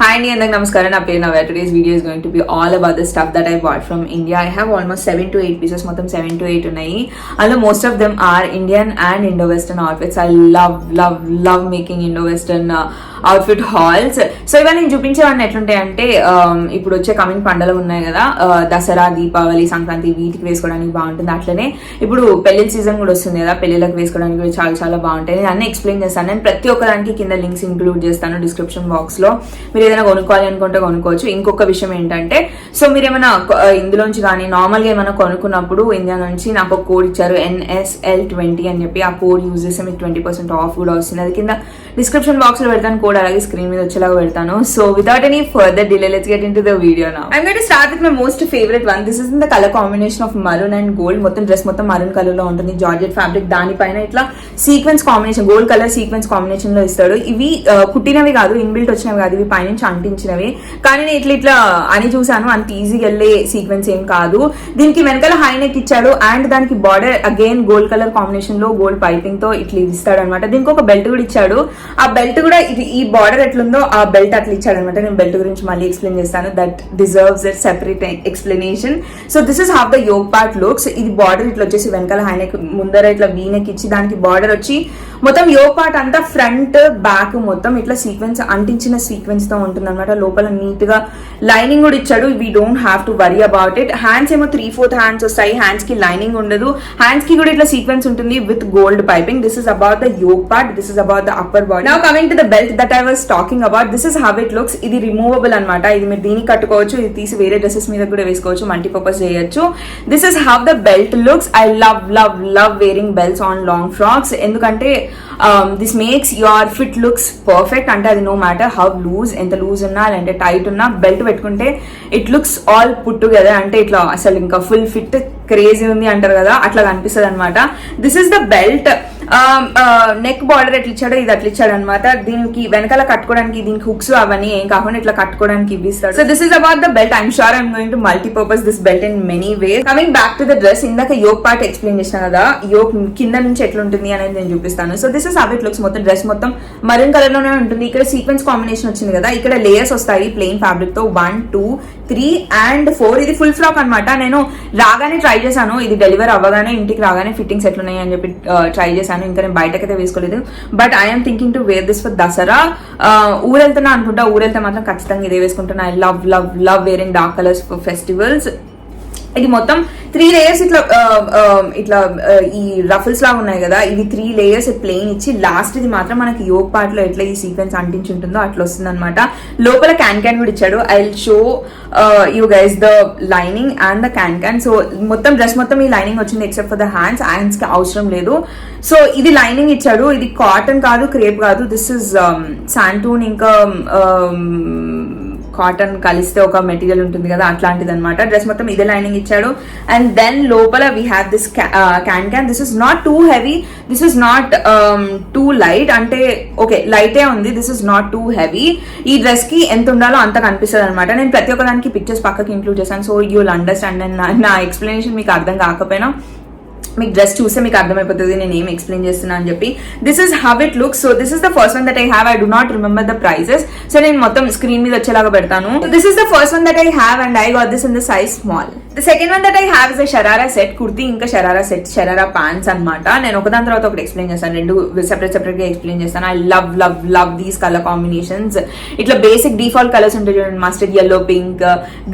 Hi Andy, and namaskaram. Na peru Navya. Today's video is going to be all about the stuff that I bought from India. I have almost 7 to 8 pieces, మొత్తం 7 to 8 ఉన్నాయి. Although most of them are Indian and Indo-Western outfits. I love making Indo-Western outfit halls. So ఇవన్నీ నేను చూపించేవన్నీ ఎట్లుంటాయంటే ఇప్పుడు వచ్చే coming పండుగలు ఉన్నాయి కదా, దసరా, దీపావళి, సంక్రాంతి, వీటికి వేసుకోవడానికి బాగుంటుంది. అట్లనే ఇప్పుడు పెళ్లి సీజన్ కూడా వస్తుంది కదా, పెళ్లిళ్ళకి వేసుకోవడానికి కూడా చాలా బాగుంటాయి. నేను అన్నీ ఎక్స్ప్లెయిన్ చేస్తాను. నేను ప్రతి ఒక్కదానికి కింద లింక్స్ ఇంక్లూడ్ చేస్తాను డిస్క్రిప్షన్ బాక్స్ లో. మీరు ఏదైనా కొనుక్కోవాలి అనుకుంటే కొనుక్కోవచ్చు. ఇంకొక విషయం ఏంటంటే, సో మీరు ఏమైనా ఇందులోంచి కానీ నార్మల్గా ఏమైనా కొనుక్కున్నప్పుడు ఇండియా నుంచి నాకు ఒక కోడ్ ఇచ్చారు, NSL20 అని చెప్పి. ఆ కోడ్ యూజ్ చేస్తే మీకు 20% ఆఫ్ కూడా వస్తుంది. అది కింద డిస్క్రిప్షన్ బాక్స్ లో పెడతాను, కోడ్ అలాగే స్క్రీన్ మీద వచ్చేలాగా పెడతాను. So without any further delay, let's get into the video now. I'm going to start with my most favourite one. This is in the colour combination of maroon and gold. మొత్తం dress మొత్తం maroon colour లో ఉంటుంది. Georgette fabric, దానిపైన ఇట్లా sequence combination, gold colour sequence combination లో ఇస్తాడు. ఇవి కుట్టినవి కాదు, ఇన్బిల్ట్ వచ్చినవి కాదు, ఇవి పైనుంచి అంటించినవి. కానీ నేను ఇట్లా అని చూసాను, అంత ఈజీగా వెళ్ళే సీక్వెన్స్ ఏం కాదు. దీనికి వెనకాల హై నెక్ ఇచ్చాడు అండ్ దానికి border again gold colour combination లో గోల్డ్ పైపింగ్ తో ఇట్లా ఇస్తాడు అనమాట. దీనికి ఒక బెల్ట్ కూడా ఇచ్చాడు. ఆ బెల్ట్ కూడా ఈ బార్డర్ ఎట్లుందో ఆ బెల్ట్ అట్లా ఇచ్చాడు అనమాట. నేను బెల్ట్ గురించి మళ్ళీ ఎక్స్ప్లెయిన్ చేస్తాను. That deserves a separate explanation. So this is have the yoke part looks. ఇది బార్డర్ ఇట్లా వచ్చేసి వెనకాల హై నెక్, ముందర ఇట్లా వీ నెక్ ఇచ్చి దానికి బార్డర్ వచ్చి మొత్తం యోగ్ పార్ట్ అంతా ఫ్రంట్ బ్యాక్ మొత్తం ఇట్లా సీక్వెన్స్ అంటించిన సీక్వెన్స్ తో ఉంటుంది అనమాట. లోపల నీట్ గా లైనింగ్ కూడా ఇచ్చాడు. We don't have to worry about it. Hands ఏమో 3/4 హ్యాండ్స్ వస్తాయి. హ్యాండ్స్ కి లైనింగ్ ఉండదు. హ్యాండ్స్ కి కూడా ఇట్లా సీక్వెన్స్ ఉంటుంది with gold piping. This is about the yoke part. This is about the upper body. Now coming to the belt that I was talking about. This is how it looks. ఇది removable అనమాట. ఇది మీరు దీనికి కట్టుకోవచ్చు, ఇది తీసి వేరే dresses మీద కూడా వేసుకోవచ్చు, మల్టీపర్పస్ చేయొచ్చు. This is how the belt looks. I love wearing belts on long frocks. ఎందుకంటే this makes your fit looks perfect. అంటే అది నో మ్యాటర్ హౌ లూజ్, ఎంత లూజ్ ఉన్నా లేదంటే టైట్ ఉన్నా బెల్ట్ పెట్టుకుంటే it looks all put together. అంటే ఇట్లా అసలు ఇంకా ఫుల్ ఫిట్ క్రేజీ ఉంది అంటారు కదా, అట్లా కనిపిస్తుంది అనమాట. This is the belt. Neck border ఎట్లా ఇచ్చాడో ఇది అట్లా ఇచ్చాడు అనమాట. దీనికి వెనకాల కట్టుకోవడానికి దీనికి హుక్స్ అవన్నీ ఏం కాకుండా ఇట్లా కట్టుకోవడానికి ఇవి ఇస్తాడు. So this is about the belt. I'm sure I'm going to multipurpose this belt in many ways. Coming back to the dress, ఇందాక యోగ్ పార్ట్ ఎక్స్ప్లెయిన్ చేసిన కదా, యోగ్ కింద నుంచి ఎట్లా ఉంటుంది అనేది నేను చూపిస్తాను. So this is how it looks. మొత్తం డ్రెస్ మొత్తం మరూన్ కలర్ లోనే ఉంటుంది. ఇక్కడ సీక్వెన్స్ కాంబినేషన్ వచ్చింది కదా, ఇక్కడ లేయర్స్ వస్తాయి ప్లెయిన్ ఫ్యాబ్రిక్ తో. 1, 2, 3 and 4. ఇది ఫుల్ ఫ్రాక్ అనమాట. నేను రాగానే ట్రై చేశాను, ఇది డెలివర్ అవ్వగానే ఇంటికి రాగానే ఫిట్టింగ్స్ ఎట్లున్నాయి అని చెప్పి ట్రై చేశాను. ఇంకా నేను బయటకైతే వేసుకోలేదు. But I'm thinking to wear this for Dasara. ఊరెళ్తున్నా అనుకుంటా, ఊరెళ్తే మాత్రం ఖచ్చితంగా ఇదే వేసుకుంటున్నా. I love wearing dark colours for festivals. ఇది మొత్తం 3 లేయర్స్ ఇట్లా ఈ రఫల్స్ లాగా ఉన్నాయి కదా, ఇవి 3 లేయర్స్ ప్లెయిన్ ఇచ్చి లాస్ట్ ఇది మాత్రం మనకి యోగ్ పార్ట్ లో ఎట్లా ఈ సీక్వెన్స్ అంటించుంటుందో అట్లా వస్తుంది అనమాట. లోపల క్యాన్ కూడా ఇచ్చాడు. I will show you guys the lining and the can. So మొత్తం డ్రెస్ మొత్తం ఈ లైనింగ్ వచ్చింది ఎక్సెప్ట్ ఫర్ ద హ్యాండ్స్ కి అవసరం లేదు. సో ఇది లైనింగ్ ఇచ్చాడు. ఇది కాటన్ కాదు, క్రేప్ కాదు. దిస్ ఇస్ శాంటూన్ ఇంకా కాటన్ కలిస్తే ఒక మెటీరియల్ ఉంటుంది కదా, అట్లాంటిది అనమాట. డ్రెస్ మొత్తం ఇదే లైనింగ్ ఇచ్చాడు. అండ్ దెన్ లోపల we have this can. This is not too heavy, this is not two light. అంటే ఓకే లైటే ఉంది, this is not too heavy. ఈ డ్రెస్ కి ఎంత ఉండాలో అంత కనిపిస్తుంది అనమాట. నేను ప్రతి ఒక్క దానికి పిక్చర్స్ పక్కకి ఇంక్లూడ్ చేశాను. So you will understand. And నా ఎక్స్ప్లెనేషన్ మీకు అర్థం కాకపోయినా మీకు డ్రెస్ చూస్తే మీకు అర్థమైపోతుంది నేను ఏం ఎక్స్ప్లెయిన్ చేస్తున్నా అని చెప్పి. This is how it looks. So this is the first one that I have. I do not remember the prices. సో నేను మొత్తం స్క్రీన్ మీద వచ్చేలాగా పెడతాను. This is the first one that I have and I got this in the size small. The second one that I have is the sharara set. Kurti ఇంకా sharara set, sharara pants అనమాట. నేను ఒకదాని తర్వాత ఒకటి ఎక్స్ప్లెయిన్ చేస్తాను, రెండు సెపరేట్ గా ఎక్స్ప్లెయిన్ చేస్తాను. I love these colour combinations. ఇట్లా బేసిక్ డిఫాల్ట్ కలర్స్ ఉంటాయి చూడండి, mustard yellow pink,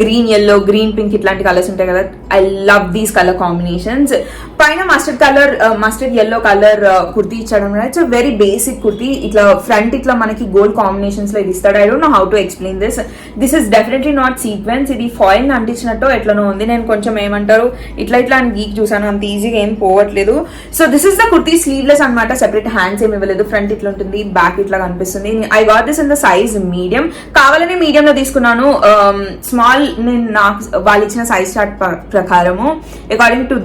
green yellow, green pink, ఇట్లాంటి కలర్స్ ఉంటాయి కదా. I love these colour combinations. పైన మస్టర్డ్ ఎల్లో కలర్ కుర్తీ ఇచ్చాడు. It's very basic kurti. ఇట్లా ఫ్రంట్ ఇట్లా మనకి గోల్డ్ కాంబినేషన్స్ లో ఇది ఇస్తాడు. I don't know how to explain this. This is definitely not sequence. ఇది ఫాయిల్ అంటించినట్టు ఎట్లనో ఉంది. నేను కొంచెం ఏమంటారు ఇట్లా అని గీక్ చూసాను, అంత ఈజీగా ఏం పోవట్లేదు. So this is the kurti. Sleeveless అనమాట. సెపరేట్ హ్యాండ్స్ ఏమి ఇవ్వలేదు. ఫ్రంట్ ఇట్లా ఉంటుంది, బ్యాక్ ఇట్లా కనిపిస్తుంది. I got this in the size medium. కావాలని మీడియం లో తీసుకున్నాను. స్మాల్ నేను నాకు వాళ్ళు ఇచ్చిన సైజ్ చార్ట్ ప్రకారము according to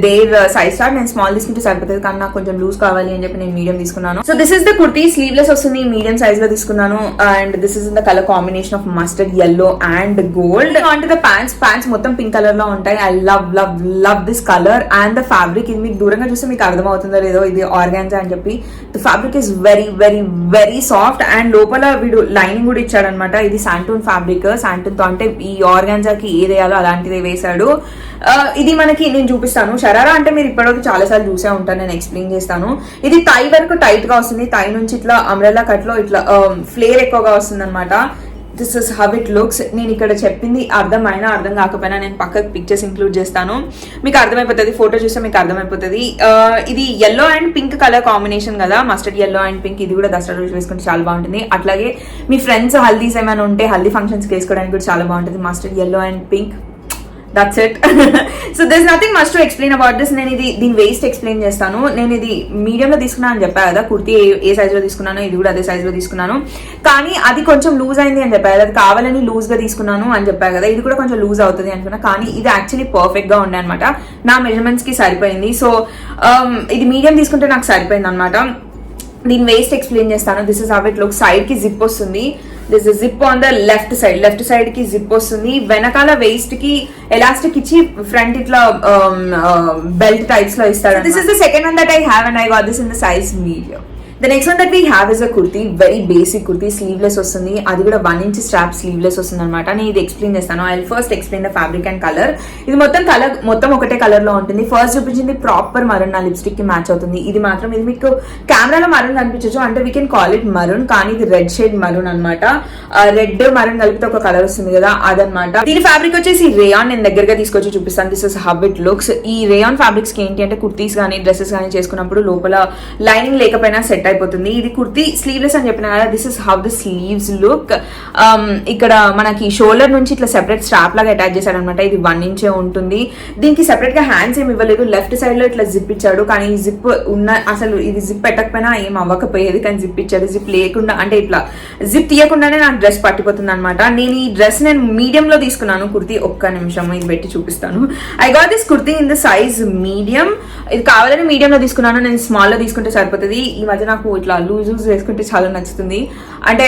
their size chart. నేను స్మాల్ తీసుకుంటే సరిపోతుంది, కానీ నాకు కొంచెం లూజ్ కావాలి అని చెప్పి నేను మీడియం తీసుకున్నాను. So this is the kurti, sleeveless వస్తుంది, మీడియం సైజ్ లో తీసుకున్నాను. And this is in the colour combination of mustard yellow and gold. అంటే ద ప్యాంట్స్ మొత్తం పింక్ కలర్ లో ఉంటాయి. I love love love this colour and the fabric. ఇది మీకు దూరంగా చూస్తే మీకు అర్థమవుతుందో లేదో ఇది ఆర్గాన్జా అని చెప్పి. The fabric is very very very soft and లోపల వీడు లైనింగ్ కూడా ఇచ్చాడనమాట. ఇది శాంటూన్ ఫ్యాబ్రిక్. శాంటూన్ తో అంటే ఈ ఆర్గాన్జాకి ఏది వేయాలో అలాంటిదే వేశాడు. ఇది మనకి నేను చూపిస్తాను. షరారా అంటే మీరు ఇప్పటివరకు చాలా సార్లు చూసే ఉంటాను, నేను ఎక్స్ప్లెయిన్ చేస్తాను. ఇది థై వరకు టైట్ గా వస్తుంది. థై నుంచి ఇట్లా అంబ్రెల్లా కట్ లో ఇట్లా ఫ్లేర్ ఎక్కువగా వస్తుంది అనమాట. This is how it looks. నేను ఇక్కడ చెప్పింది అర్థమైనా అర్థం కాకపోయినా నేను పక్కకు పిక్చర్స్ ఇంక్లూడ్ చేస్తాను, మీకు అర్థమైపోతుంది. ఫోటో చూస్తే మీకు అర్థమైపోతుంది. ఇది yellow and pink colour combination కదా, మస్టర్డ్ yellow అండ్ పింక్. ఇది కూడా దసరా రోజు వేసుకుంటే చాలా బాగుంటుంది. అట్లాగే మీ ఫ్రెండ్స్ హల్దీస్ ఏమైనా ఉంటే హల్దీ ఫంక్షన్స్కి వేసుకోవడానికి కూడా చాలా బాగుంటుంది. Mustard yellow and pink, that's it. So this nothing much to explain about this. నేను దీని వేస్ట్ ఎక్స్ప్లెయిన్ చేస్తాను. నేను ఇది మీడియం లో తీసుకున్నాను అని చెప్పా కదా, కుర్తీ ఏ సైజ్ లో తీసుకున్నాను, ఇది కూడా అదే సైజ్ లో తీసుకున్నాను. కానీ అది కొంచెం లూజ్ అయింది అని చెప్పా కదా, అది కావాలని లూజ్ గా తీసుకున్నాను అని చెప్పా కదా, ఇది కూడా కొంచెం లూజ్ అవుతుంది అనుకున్నా. కానీ ఇది యాక్చువల్లీ పర్ఫెక్ట్ గా ఉండే అనమాట, నా మెజర్మెంట్స్ కి సరిపోయింది. సో ఇది మీడియం తీసుకుంటే నాకు సరిపోయింది అనమాట. దీని వేస్ట్ ఎక్స్ప్లెయిన్ చేస్తాను. This is how it look. Side కి జిప్ వస్తుంది. This is zip on the left side కి జిప్ వస్తుంది. వెనకాల వేస్ట్ కి ఎలాస్టిక్ ఇచ్చి ఫ్రంట్ ఇట్లా బెల్ట్ టైప్స్ లో ఇస్తాడు. This is the second one that I have and I got this in the size medium. The next one that we have is a kurti, very basic kurti, sleeveless వస్తుంది. అది కూడా 1 inch strap sleeveless వస్తుంది అనమాట. నేను ఇది explain చేస్తాను. I first explain the fabric and colour. ఇది మొత్తం ఒకటే కలర్ లో ఉంటుంది. ఫస్ట్ చూపించింది ప్రాపర్ మరూన్, నా లిప్స్టిక్ కి మ్యాచ్ అవుతుంది. ఇది మాత్రం ఇది మీకు కెమెరాలో మరూన్ కనిపించచ్చు, అంటే we can call it maroon, కానీ ఇది రెడ్ షేడ్ మరూన్ అనమాట. రెడ్ మరూన్ కలిపితే ఒక కలర్ వస్తుంది కదా, అదనమాట. దీని ఫ్యాబ్రిక్ వచ్చేసి రేయాన్. నేను దగ్గరగా తీసుకొచ్చి చూపిస్తాను. This is how it looks. ఈ రేయాన్ ఫ్యాబ్రిక్స్ కి ఏంటి అంటే కుర్తీస్ కానీ డ్రెస్సెస్ కానీ చేసుకున్నప్పుడు లోపల లైనింగ్ లేకపోయినా సెట్ అయిపోతుంది. ఇది కుర్తీ స్లీవ్లెస్ అని చెప్పిన కదా, this is how the sleeves look. ఇక్కడ మనకి షోల్డర్ నుంచి ఇట్లా సెపరేట్ స్ట్రాప్ లాగా అటాచ్ చేశాడు అనమాట. ఇది 1 inch ఉంటుంది. దీనికి సెపరేట్ గా హ్యాండ్స్ ఏమి ఇవ్వలేదు. లెఫ్ట్ సైడ్ లో ఇట్లా జిప్ ఇచ్చాడు, కానీ ఈ జిప్ అసలు ఇది జిప్ పెట్టకపోయినా ఏం అవ్వకపోయేది, కానీ జిప్ ఇచ్చాడు. జిప్ లేకుండా అంటే ఇట్లా జిప్ తీయకుండానే నాకు డ్రెస్ పట్టిపోతుంది అనమాట. నేను ఈ డ్రెస్ నేను మీడియం లో తీసుకున్నాను కుర్తీ. ఒక్క నిమిషం ఇది పెట్టి చూపిస్తాను. I got this kurti in the size medium. ఇది కావాలని మీడియం లో తీసుకున్నాను. నేను స్మాల్ లో తీసుకుంటే సరిపోతుంది. ఈ మధ్య నాకు ఇట్లా లూజ్ వేసుకుంటే చాలా నచ్చుతుంది. అంటే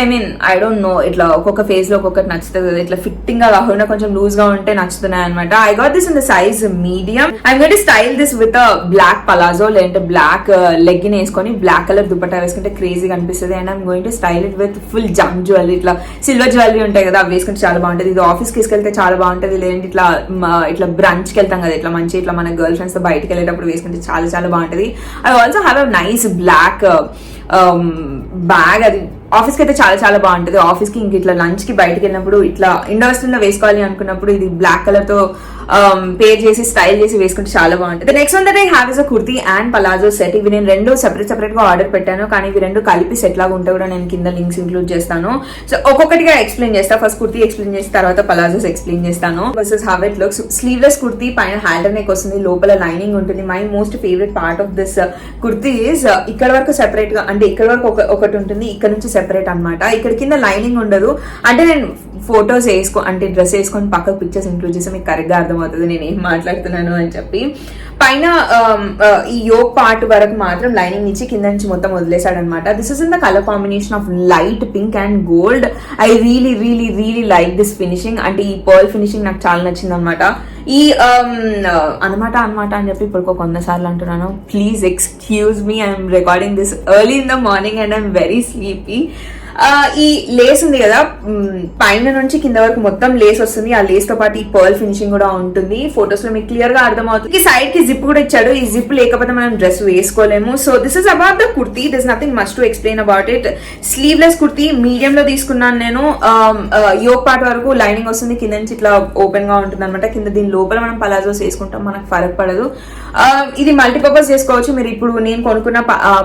ఐ డోంట్ నో, ఇట్లా ఒక్కొక్క ఫేజ్ లో ఒక్కొక్కటి నచ్చుతుంది కదా, ఇట్లా ఫిట్టింగ్ గా కాకుండా కొంచెం లూజ్ గా ఉంటే నచ్చుతున్నాయి అనమాట. I got this in the size medium. I'm going to style this with black palazzo, లేదంటే బ్లాక్ లెగ్గిన్ వేసుకొని బ్లాక్ కలర్ దుపట్టా వేసుకుంటే క్రేజీగా అనిపిస్తుంది. And I'm going to style it with full jump jewellery, ఇట్లా సిల్వర్ జ్యువెలరీ ఉంటాయి కదా, అవి వేసుకుంటే చాలా బాగుంటుంది. ఇది ఆఫీస్ కి తీసుకెళ్తే చాలా బాగుంటుంది, లేదంటే ఇట్లా బ్రంచ్ కి వెళ్తాం కదా, ఇట్లా మంచి ఇట్లా మన గర్ల్ ఫ్రెండ్స్ తో బయటకి వెళ్ళేటప్పుడు వేసుకుంటే చాలా చాలా బాగుంటుంది. I also have a nice black bag. అది ఆఫీస్ కి అయితే చాలా చాలా బాగుంటుంది. ఆఫీస్ కి ఇంక ఇట్లా లంచ్ కి బయటకి వెళ్ళినప్పుడు ఇట్లా ఇండో వెస్టర్న్ లో వేసుకోవాలి అనుకున్నప్పుడు ఇది బ్లాక్ కలర్ తో పేర్ చేసి స్టైల్ చేసి వేసుకుంటే చాలా బాగుంటుంది. Next one that I have is a kurti and palazzo set. ఇవి నేను రెండు సెపరేట్ గా ఆర్డర్ పెట్టాను, కానీ ఇవి రెండు కలిపి సెట్ లాగా ఉంటే కూడా నేను కింద లింక్స్ ఇంక్లూడ్ చేస్తాను. సో ఒక్కొక్కటిగా ఎక్స్ప్లెయిన్ చేస్తా. ఫస్ట్ కుర్తీ ఎక్స్ప్లెయిన్ చేసి తర్వాత పలాజోస్ ఎక్స్ప్లెయిన్ చేస్తాను. This how it looks. Sleeveless kurti, పైన హ్యాండర్ నెక్ వస్తుంది, లోపల లైనింగ్ ఉంటుంది. My most favourite part of this kurti is ఇక్కడ వరకు సెపరేట్ గా, అంటే ఇక్కడ వరకు ఒకటి ఉంటుంది, ఇక్కడ నుంచి సెపరేట్ అనమాట. ఇక్కడ కింద లైనింగ్ ఉండదు. అంటే నేను ఫొటోస్ అంటే డ్రెస్ వేసుకొని పక్కకు పిక్చర్స్ ఇంక్లూడ్ చేస్తే మీకు కరెక్ట్ గా అర్థమవుతుంది నేను ఏం మాట్లాడుతున్నాను అని చెప్పి. పైన ఈ యోక్ పార్ట్ వరకు మాత్రం లైనింగ్ ఇచ్చి కింద నుంచి మొత్తం వదిలేసాడు అనమాట. This is in the colour combination of light pink and gold. I really really really like this finishing. అంటే ఈ పర్ల్ ఫినిషింగ్ నాకు చాలా నచ్చింది అనమాట. ఈ అనమాట అని చెప్పి ఇప్పుడు 100 సార్లు అంటున్నాను. Please excuse me, I'm recording this early in the morning and I'm very sleepy. ఈ లేస్ ఉంది కదా, పైన నుంచి కింద వరకు మొత్తం లేస్ వస్తుంది. ఆ లేస్ తో పాటు ఈ పర్ల్ ఫినిషింగ్ కూడా ఉంటుంది. ఫొటోస్ లో మీకు క్లియర్ గా అర్థమవుతుంది. ఈ సైడ్ కి జిప్ కూడా ఇచ్చాడు. ఈ జిప్ లేకపోతే మనం డ్రెస్ వేసుకోలేము. So this is about the kurti. This nothing much to explain about it. Sleeveless kurti medium లో తీసుకున్నాను నేను. యోక్ పార్ట్ వరకు లైనింగ్ వస్తుంది, కింద నుంచి ఇట్లా ఓపెన్ గా ఉంటుంది అనమాట. కింద దీని లోపల మనం పలాజోస్ వేసుకుంటాం, మనకు ఫరక్ పడదు. ఇది మల్టీపర్పస్ చేసుకోవచ్చు. మీరు ఇప్పుడు నేను కొనుక్కున్న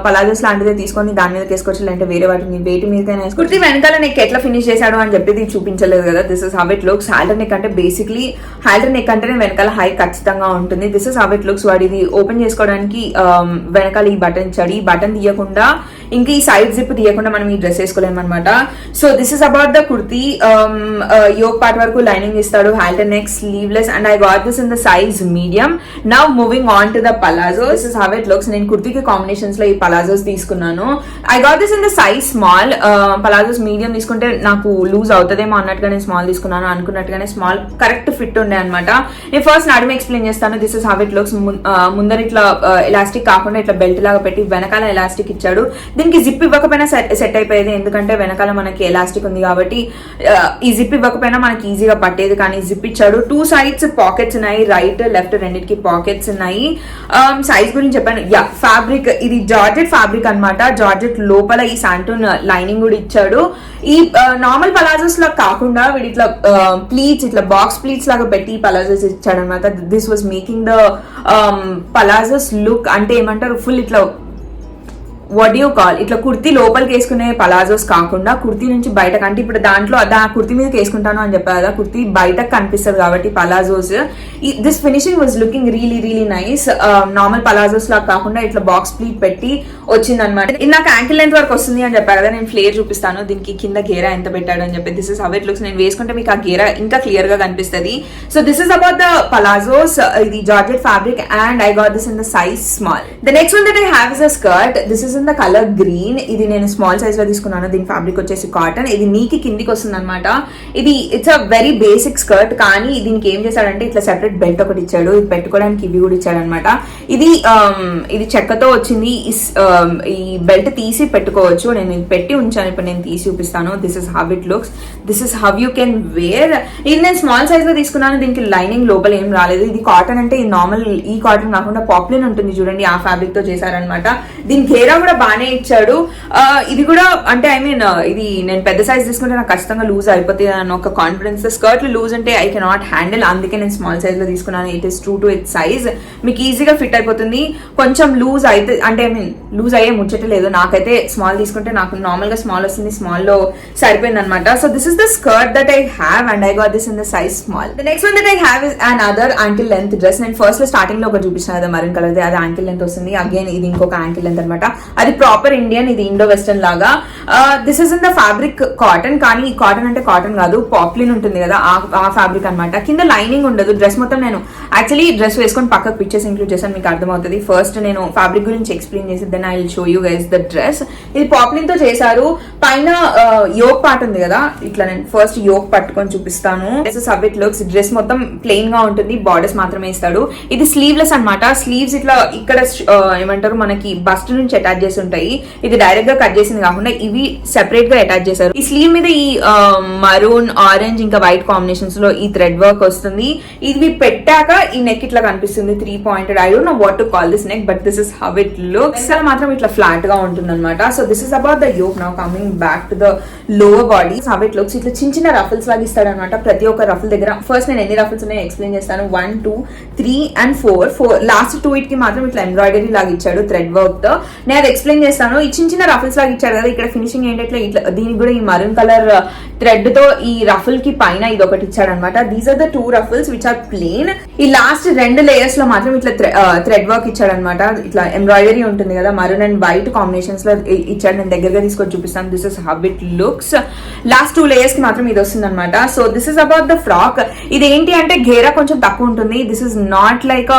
పలాజోస్ లాంటిదే తీసుకొని దాని మీద వేసుకోవచ్చు, లేదంటే వేరే వేటి మీద. కుర్తీ వెనకాల నెక్ ఎట్లా ఫినిష్ చేశాడు అని చెప్పి చూపించలేదు కదా. This is how it looks. Halter neck అంటే బేసిక్లీ హాల్టర్ నెక్ అంటేనే వెనకాల హై ఖచ్చితంగా ఉంటుంది. This is how it looks. వాడు ఇది ఓపెన్ చేసుకోవడానికి వెనకాల ఈ బటన్ ఇచ్చాడు. ఈ బటన్ తీయకుండా ఇంకా ఈ సైడ్ జిప్ తీయకుండా మనం ఈ డ్రెస్ వేసుకోలేము అనమాట. So this is about the kurti. Yoke part వరకు లైనింగ్ ఇస్తాడు, hand neck, sleeveless, and I got this in the size medium. Now moving on to the palazzo. This is how it looks. నేను కుర్తీకి combinations లో ఈ palazzos తీసుకున్నాను. ఐ got this in the size స్మాల్. Palazzos medium తీసుకుంటే నాకు loose అవుతుందేమో అన్నట్టుగా నేను స్మాల్ తీసుకున్నాను. అనుకున్నట్టుగానే స్మాల్ కరెక్ట్ ఫిట్ ఉండే అనమాట. నేను ఫస్ట్ నడుము ఎక్స్ప్లెయిన్ చేస్తాను. This is how it looks. ముందర ఇట్లా ఎలాస్టిక్ కాకుండా ఇట్లా బెల్ట్ లాగా పెట్టి వెనకాల ఎలాస్టిక్ ఇచ్చాడు. దీనికి జిప్ ఇవ్వకపోయినా సెట్ అయిపోయేది, ఎందుకంటే వెనకాల మనకి ఎలాస్టిక్ ఉంది కాబట్టి. ఈ జిప్ ఇవ్వకపోయినా మనకి ఈజీగా పట్టేది, కానీ జిప్ ఇచ్చాడు. 2 sides పాకెట్స్ ఉన్నాయి, రైట్ లెఫ్ట్ రెండింటికి పాకెట్స్ ఉన్నాయి. సైజ్ గురించి చెప్పాను. ఫ్యాబ్రిక్ ఇది జార్జెట్ ఫ్యాబ్రిక్ అనమాట. జార్జెట్ లోపల ఈ శాంటూన్ లైనింగ్ కూడా ఇచ్చాడు. ఈ నార్మల్ పలాజోస్ లా కాకుండా వీడి ఇట్లా ప్లీట్స్, ఇట్లా బాక్స్ ప్లీట్స్ లాగా పెట్టి పలాజోస్ ఇచ్చాడు అనమాట. This was making the palazzos look అంటే ఏమంటారు, ఫుల్ ఇట్లా వాట్ యూ కాల్, ఇట్లా కుర్తీ లోపలికి వేసుకునే పలాజోస్ కాకుండా కుర్తీ నుంచి బయటకు, అంటే ఇప్పుడు దాంట్లో కుర్తీ మీదకి వేసుకుంటాను అని చెప్పా కదా, కుర్తీ బయటకు కనిపిస్తుంది కాబట్టి palazzos. This finishing was looking really really nice. Normal palazzos లాగా కాకుండా ఇట్లా బాక్స్ ప్లీట్ పెట్టి వచ్చింది అనమాట. ఇది నాకు యాంకిల్ లెంత్ వరకు వస్తుంది అని చెప్పా కదా, నేను ఫ్లేర్ చూపిస్తాను. దీనికి కింద గేరా ఎంత పెట్టాడు అని చెప్పి. This is how it looks. నేను వేసుకుంటే మీకు ఆ గేరా ఇంకా క్లియర్ గా కనిపిస్తుంది. So this is about the palazzos. ఇది georgette fabric and I got this in the size small. The next one that I have is a skirt. This is in the colour green. ఇది నేను small size లో తీసుకున్నాను. దీని fabric వచ్చేసి cotton. ఇది నీకి కిందికి వస్తుంది అనమాట. ఇది it's a very basic skirt, కానీ దీనికి ఏం చేశాడంటే ఇట్లా సెపరేట్ బెల్ట్ ఒకటి ఇచ్చాడు. ఇది పెట్టుకోవడానికి ఇవి కూడా ఇచ్చాడు అనమాట. ఇది చెక్కతో వచ్చింది. ఈ బెల్ట్ తీసి పెట్టుకోవచ్చు. నేను ఇది పెట్టి ఉంచాను, ఇప్పుడు నేను తీసి చూపిస్తాను. This is how it looks. This is how you can wear. ఇది నేను స్మాల్ సైజ్ లో తీసుకున్నాను. దీనికి లైనింగ్ లోపల ఏం రాలేదు. ఇది కాటన్ అంటే ఈ నార్మల్ ఈ కాటన్ కాకుండా పాప్లిన్ ఉంటుంది చూడండి, ఆ ఫ్యాబ్రిక్ తో చేశారనమాట. దీని ఘేరా కూడా బాగానే ఇచ్చాడు. ఇది కూడా అంటే ఐ మీన్ ఇది నేను పెద్ద సైజ్ తీసుకుంటే నాకు ఖచ్చితంగా లూజ్ అయిపోతుంది అన్న ఒక కాన్ఫిడెన్స్. స్కర్ట్లు లూజ్ అంటే ఐ కెనాట్ హ్యాండిల్, అందుకే నేను స్మాల్ సైజ్ లో తీసుకున్నాను. It is true to it size. మీకు ఈజీగా ఫిట్ అయిపోతుంది. కొంచెం లూజ్ అయితే అంటే ఐ మీన్ లూజ్ అయ్యే ముచ్చట లేదు. నాకైతే స్మాల్ తీసుకుంటే నాకు నార్మల్ గా స్మాల్ వస్తుంది, స్మాల్ లో సరిపోయింది అనమాట. So this is the skirt that I have and I got this in the size small. The next one that I have is an other ankle length dress. నేను first లో starting లో ఒకటి చూపించాను కదా maroon colour, అది ankle length వస్తుంది. Again ఇది ఇంకొక యాంకిల్ లెంత్ అనమాట. అది ప్రాపర్ ఇండియన్, ఇది ఇండో వెస్టర్న్ లాగా. This is in the fabric cotton, కానీ ఈ కాటన్ అంటే కాటన్ కాదు, పాప్లిన్ ఉంటుంది కదా ఆ ఫ్యాబ్రిక్ అనమాట. కింద లైనింగ్ ఉండదు. డ్రెస్ మొత్తం నేను యాక్చువల్లీ డ్రెస్ వేసుకొని పక్కకు పిక్చర్స్ ఇంక్లూడ్ చేశాను, మీకు అర్థమవుతుంది. ఫస్ట్ నేను ఫ్యాబ్రిక్ గురించి ఎక్స్ప్లెయిన్ చేసి then I will show you guys the dress. ఇది పాప్లిన్ తో చేశారు. పైన యోక్ పార్ట్ ఉంది కదా, ఇట్లా నేను ఫస్ట్ యోక్ పట్టుకొని చూపిస్తాను. This is how it looks. Dress మొత్తం ప్లెయిన్ గా ఉంటుంది, బార్డర్స్ మాత్రమే ఇస్తాడు. ఇది స్లీవ్లెస్ అనమాట. స్లీవ్స్ ఇట్లా ఇక్కడ ఏమంటారు మనకి బస్ట్ నుంచి అటాచ్ చేసి ఉంటాయి. ఇది డైరెక్ట్ గా కట్ చేసింది కాకుండా ఇవి సెపరేట్ గా అటాచ్ చేశారు. ఈ స్లీవ్ మీద ఈ మరూన్, ఆరెంజ్ ఇంకా వైట్ కాంబినేషన్స్ లో ఈ థ్రెడ్ వర్క్ వస్తుంది. ఇది పెట్టాక ఈ నెక్ ఇట్లా కనిపిస్తుంది 3 pointed. I don't know what to call this neck, but this is how it looks. మాత్రం ఇట్లా ఫ్లాట్ గా ఉంటుంది అనమాట. So this is about the yoke. Now coming back to the lower body. How it looks. ఇట్లా చిన్న చిన్న ruffles లాగా ఇస్తాడు అనమాట. ప్రతి ఒక్క రఫల్ దగ్గర ఫస్ట్ నేను ఎన్ని రఫల్స్ ఉన్నాయో ఎక్స్ప్లెయిన్ చేస్తాను. 1, 2, 3 and 4. లాస్ట్ 2 కి మాత్రం ఇట్లా ఎంబ్రాయిడరీ లాగా ఇచ్చాడు థ్రెడ్ వర్క్ తో. నేను అది ఎక్స్ప్లెయిన్ చేస్తాను. ఈ చిన్న చిన్న రఫల్స్ లాగా ఇచ్చాడు కదా, ఇక్కడ ఫినిషింగ్ ఏంటంటే ఇట్లా దీనికి కూడా ఈ మరూన్ కలర్ థ్రెడ్ తో ఈ రఫుల్ కి పైన ఇది ఒకటి ఇచ్చాడు అనమాట. These are the 2 ruffles which are plain. ఈ లాస్ట్ 2 లేయర్స్ లో మాత్రం ఇట్లా థ్రెడ్ వర్క్ ఇచ్చాడు అనమాట. ఇట్లా ఎంబ్రాయిడరీ ఉంటుంది కదా, మరూన్ అండ్ వైట్ కాంబినేషన్స్ లో ఇచ్చాడు. నేను దగ్గరగా తీసుకొని చూపిస్తాను. This is how it looks. Last 2 layers కి మాత్రం ఇది వస్తుంది అనమాట. So this is about the frock. ఇది ఏంటి అంటే ఘేరా కొంచెం తక్కువ ఉంటుంది. This is not like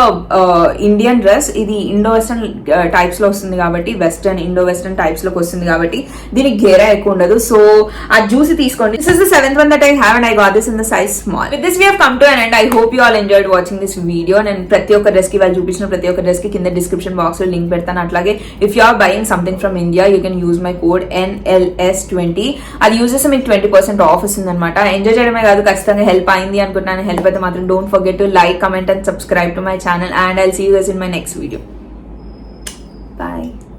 Indian dress. ఇది ఇండో వెస్టర్న్ టైప్స్ లో వస్తుంది కాబట్టి, వెస్టర్న్ ఇండో వెస్టర్న్ టైప్స్ లోకి వస్తుంది కాబట్టి దీనికి ఘేరా ఎక్కువ ఉండదు. సో ఆ జ్యూసి తీసుకోండి. This is the 7th one that I have and I got this in the size small. With this we have come to an end. I hope you all enjoyed watching this video. And ప్రతి ఒక్క dress కి వాళ్ళు చూపించిన ప్రతి ఒక్క dress కి కింద description box లో లింక్ పెడతాను. అట్లాగే if you are buying something from India you can use my code NLS20. అది యూజ్ చేస్తే మీకు 20% ఆఫ్ వస్తుంది అనమాట. ఎంజాయ్ చేయడమే కాదు, ఖచ్చితంగా హెల్ప్ అయింది అనుకుంటున్నాను. హెల్ప్ అయితే మాత్రం don't forget to like, comment and subscribe to my channel. And I'll see you guys in my next video. Bye.